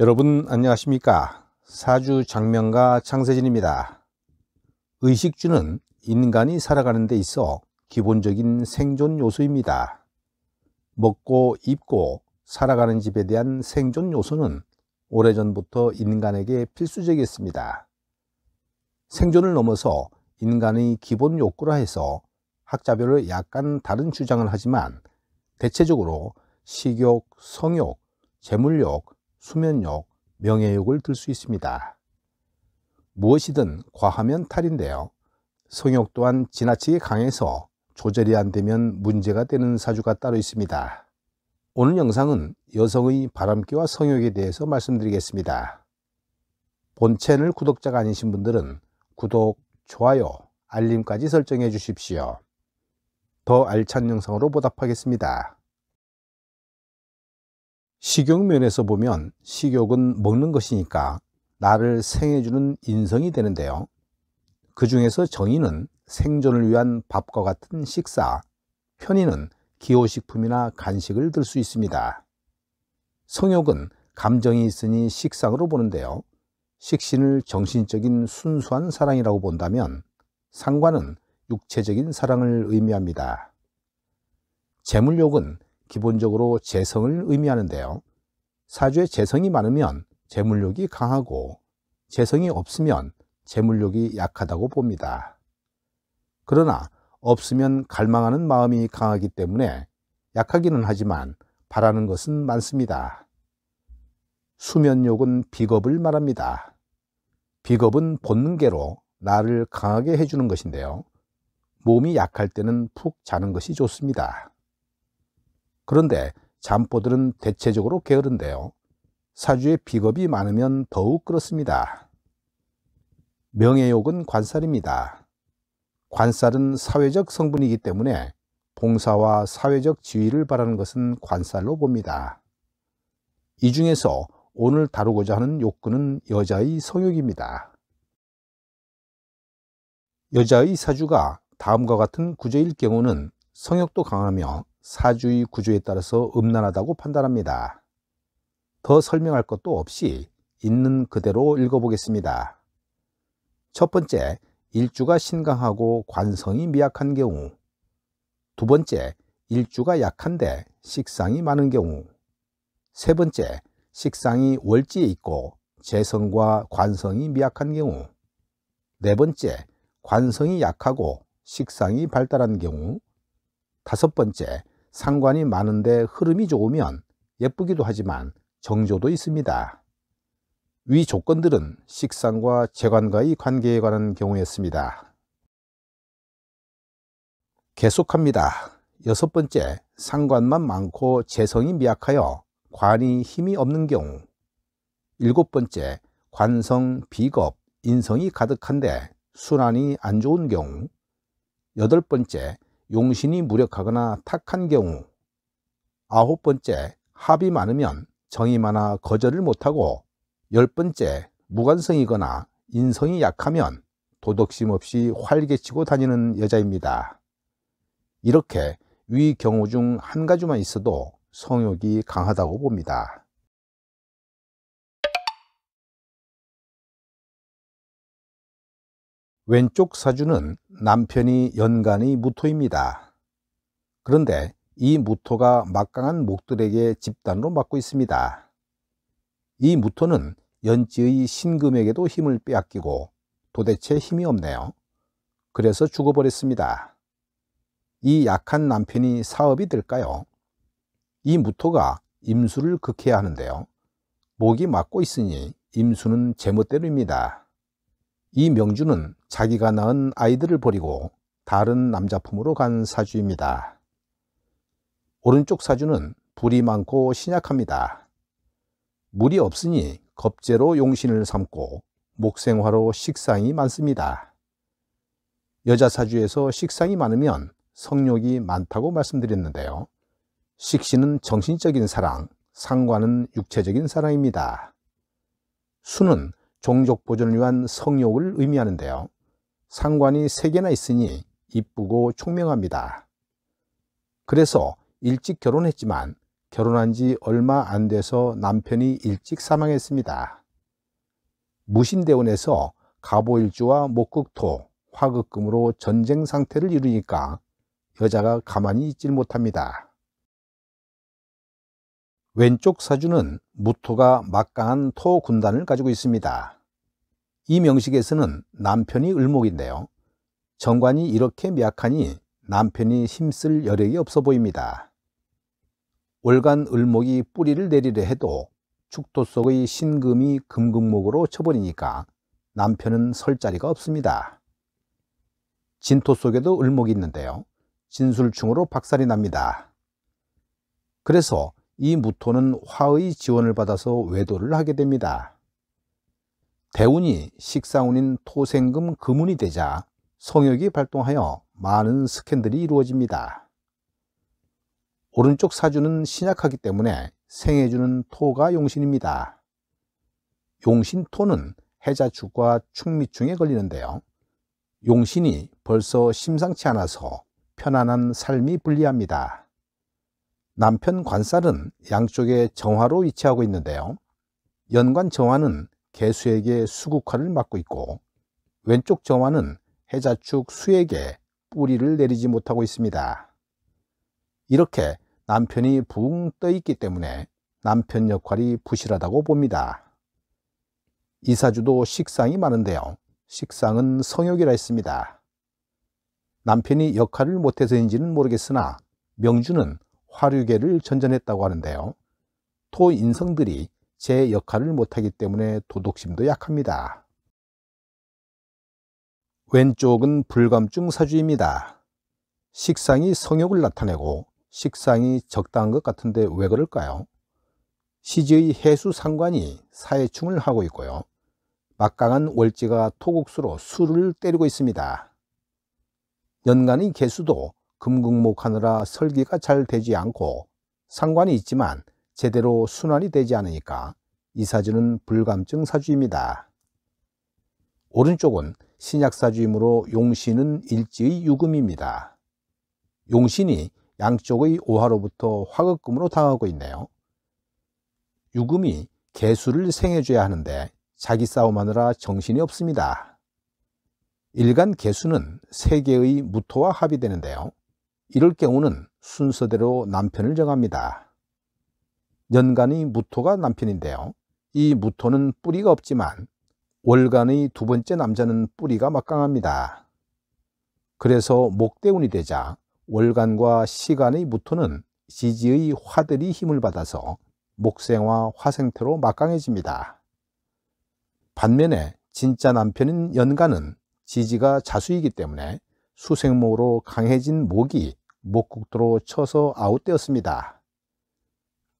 여러분 안녕하십니까? 사주 장명가 장세진입니다. 의식주는 인간이 살아가는 데 있어 기본적인 생존 요소입니다. 먹고 입고 살아가는 집에 대한 생존 요소는 오래전부터 인간에게 필수적이었습니다. 생존을 넘어서 인간의 기본 욕구라 해서 학자별로 약간 다른 주장을 하지만 대체적으로 식욕, 성욕, 재물욕, 수면욕, 명예욕을 들 수 있습니다. 무엇이든 과하면 탈인데요. 성욕 또한 지나치게 강해서 조절이 안 되면 문제가 되는 사주가 따로 있습니다. 오늘 영상은 여성의 바람기와 성욕에 대해서 말씀드리겠습니다. 본 채널 구독자가 아니신 분들은 구독, 좋아요, 알림까지 설정해 주십시오. 더 알찬 영상으로 보답하겠습니다. 식욕 면에서 보면 식욕은 먹는 것이니까 나를 생해주는 인성이 되는데요. 그 중에서 정의는 생존을 위한 밥과 같은 식사, 편의는 기호식품이나 간식을 들 수 있습니다. 성욕은 감정이 있으니 식상으로 보는데요. 식신을 정신적인 순수한 사랑이라고 본다면 상관은 육체적인 사랑을 의미합니다. 재물욕은 기본적으로 재성을 의미하는데요. 사주에 재성이 많으면 재물욕이 강하고 재성이 없으면 재물욕이 약하다고 봅니다. 그러나 없으면 갈망하는 마음이 강하기 때문에 약하기는 하지만 바라는 것은 많습니다. 수면욕은 비겁을 말합니다. 비겁은 본능계로 나를 강하게 해주는 것인데요. 몸이 약할 때는 푹 자는 것이 좋습니다. 그런데 잠보들은 대체적으로 게으른데요. 사주에 비겁이 많으면 더욱 그렇습니다. 명예욕은 관살입니다. 관살은 사회적 성분이기 때문에 봉사와 사회적 지위를 바라는 것은 관살로 봅니다. 이 중에서 오늘 다루고자 하는 욕구는 여자의 성욕입니다. 여자의 사주가 다음과 같은 구조일 경우는 성욕도 강하며 사주의 구조에 따라서 음란하다고 판단합니다. 더 설명할 것도 없이 있는 그대로 읽어보겠습니다. 첫 번째, 일주가 신강하고 관성이 미약한 경우. 두 번째, 일주가 약한데 식상이 많은 경우. 세 번째, 식상이 월지에 있고 재성과 관성이 미약한 경우. 네 번째, 관성이 약하고 식상이 발달한 경우. 다섯 번째, 상관이 많은데 흐름이 좋으면 예쁘기도 하지만 정조도 있습니다. 위 조건들은 식상과 재관과의 관계에 관한 경우였습니다. 계속합니다. 여섯 번째, 상관만 많고 재성이 미약하여 관이 힘이 없는 경우. 일곱 번째, 관성, 비겁, 인성이 가득한데 순환이 안 좋은 경우. 여덟 번째, 용신이 무력하거나 탁한 경우. 아홉 번째, 합이 많으면 정이 많아 거절을 못하고. 열 번째, 무관성이거나 인성이 약하면 도덕심 없이 활개치고 다니는 여자입니다. 이렇게 위 경우 중 한 가지만 있어도 성욕이 강하다고 봅니다. 왼쪽 사주는 남편이 연간의 무토입니다. 그런데 이 무토가 막강한 목들에게 집단으로 맡고 있습니다. 이 무토는 연지의 신금에게도 힘을 빼앗기고 도대체 힘이 없네요. 그래서 죽어버렸습니다. 이 약한 남편이 사업이 될까요? 이 무토가 임수를 극해야 하는데요. 목이 막고 있으니 임수는 제멋대로입니다. 이 명주는 자기가 낳은 아이들을 버리고 다른 남자품으로 간 사주입니다. 오른쪽 사주는 불이 많고 신약합니다. 물이 없으니 겁재로 용신을 삼고 목생화로 식상이 많습니다. 여자 사주에서 식상이 많으면 성욕이 많다고 말씀드렸는데요. 식신은 정신적인 사랑, 상관은 육체적인 사랑입니다. 수는 종족 보존을 위한 성욕을 의미하는데요. 상관이 3개나 있으니 이쁘고 총명합니다. 그래서 일찍 결혼했지만 결혼한 지 얼마 안 돼서 남편이 일찍 사망했습니다. 무신대원에서 갑오일주와 목극토, 화극금으로 전쟁 상태를 이루니까 여자가 가만히 있질 못합니다. 왼쪽 사주는 무토가 막강한 토 군단을 가지고 있습니다. 이 명식에서는 남편이 을목인데요. 정관이 이렇게 미약하니 남편이 힘쓸 여력이 없어 보입니다. 월간 을목이 뿌리를 내리려 해도 축토 속의 신금이 금극목으로 쳐버리니까 남편은 설 자리가 없습니다. 진토 속에도 을목이 있는데요. 진술충으로 박살이 납니다. 그래서 이 무토는 화의 지원을 받아서 외도를 하게 됩니다. 대운이 식상운인 토생금 금운이 되자 성욕이 발동하여 많은 스캔들이 이루어집니다. 오른쪽 사주는 신약하기 때문에 생해주는 토가 용신입니다. 용신토는 해자축과 충미충에 걸리는데요. 용신이 벌써 심상치 않아서 편안한 삶이 불리합니다. 남편 관살은 양쪽에 정화로 위치하고 있는데요. 연관 정화는 개수에게 수국화를 맡고 있고 왼쪽 정화는 해자축 수에게 뿌리를 내리지 못하고 있습니다. 이렇게 남편이 붕 떠 있기 때문에 남편 역할이 부실하다고 봅니다. 이 사주도 식상이 많은데요. 식상은 성욕이라 했습니다. 남편이 역할을 못해서인지는 모르겠으나 명주는 화류계를 전전했다고 하는데요. 토 인성들이 제 역할을 못하기 때문에 도덕심도 약합니다. 왼쪽은 불감증 사주입니다. 식상이 성욕을 나타내고 식상이 적당한 것 같은데 왜 그럴까요? 시지의 해수 상관이 사해충을 하고 있고요. 막강한 월지가 토국수로 수를 때리고 있습니다. 연간의 개수도 금극목하느라 설기가 잘 되지 않고 상관이 있지만 제대로 순환이 되지 않으니까 이 사주는 불감증 사주입니다. 오른쪽은 신약사주이므로 용신은 일지의 유금입니다. 용신이 양쪽의 오화로부터 화극금으로 당하고 있네요. 유금이 개수를 생해줘야 하는데 자기 싸움하느라 정신이 없습니다. 일간 개수는 세 개의 무토와 합의되는데요. 이럴 경우는 순서대로 남편을 정합니다. 연간의 무토가 남편인데요. 이 무토는 뿌리가 없지만 월간의 두 번째 남자는 뿌리가 막강합니다. 그래서 목대운이 되자 월간과 시간의 무토는 지지의 화들이 힘을 받아서 목생화 화생태로 막강해집니다. 반면에 진짜 남편인 연간은 지지가 자수이기 때문에 수생목으로 강해진 목이 목국도로 쳐서 아웃되었습니다.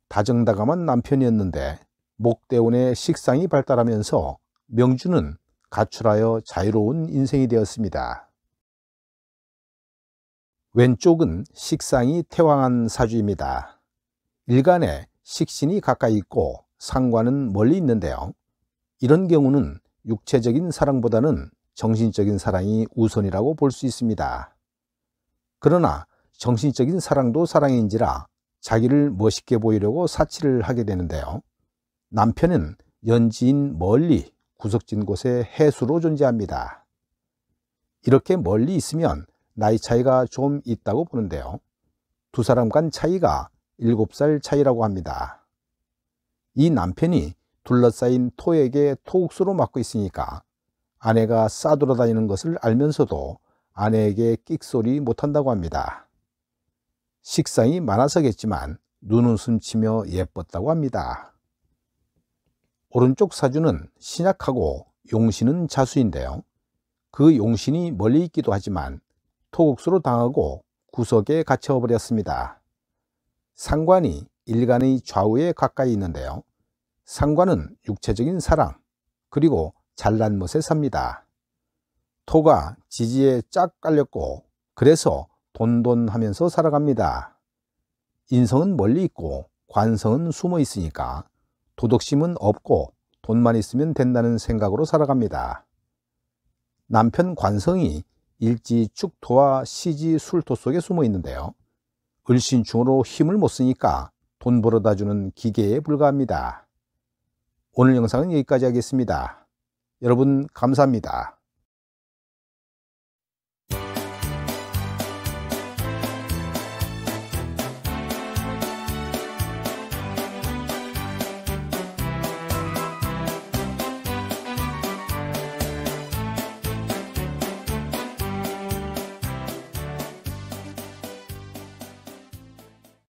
다정다감한 남편이었는데 목대운의 식상이 발달하면서 명주는 가출하여 자유로운 인생이 되었습니다. 왼쪽은 식상이 태왕한 사주입니다. 일간에 식신이 가까이 있고 상관은 멀리 있는데요. 이런 경우는 육체적인 사랑보다는 정신적인 사랑이 우선이라고 볼 수 있습니다. 그러나 정신적인 사랑도 사랑인지라 자기를 멋있게 보이려고 사치를 하게 되는데요. 남편은 연지인 멀리 구석진 곳에 해수로 존재합니다. 이렇게 멀리 있으면 나이 차이가 좀 있다고 보는데요. 두 사람 간 차이가 7살 차이라고 합니다. 이 남편이 둘러싸인 토에게 토국수로 맡고 있으니까 아내가 싸돌아다니는 것을 알면서도 아내에게 끽소리 못한다고 합니다. 식상이 많아서겠지만 눈웃음 치며 예뻤다고 합니다. 오른쪽 사주는 신약하고 용신은 자수인데요. 그 용신이 멀리 있기도 하지만 토국수로 당하고 구석에 갇혀버렸습니다. 상관이 일간의 좌우에 가까이 있는데요. 상관은 육체적인 사랑 그리고 잘난 멋에 삽니다. 토가 지지에 쫙 깔렸고 그래서 돈돈하면서 살아갑니다. 인성은 멀리 있고 관성은 숨어 있으니까 도덕심은 없고 돈만 있으면 된다는 생각으로 살아갑니다. 남편 관성이 일지 축토와 시지 술토 속에 숨어 있는데요. 을신충으로 힘을 못 쓰니까 돈 벌어다 주는 기계에 불과합니다. 오늘 영상은 여기까지 하겠습니다. 여러분 감사합니다.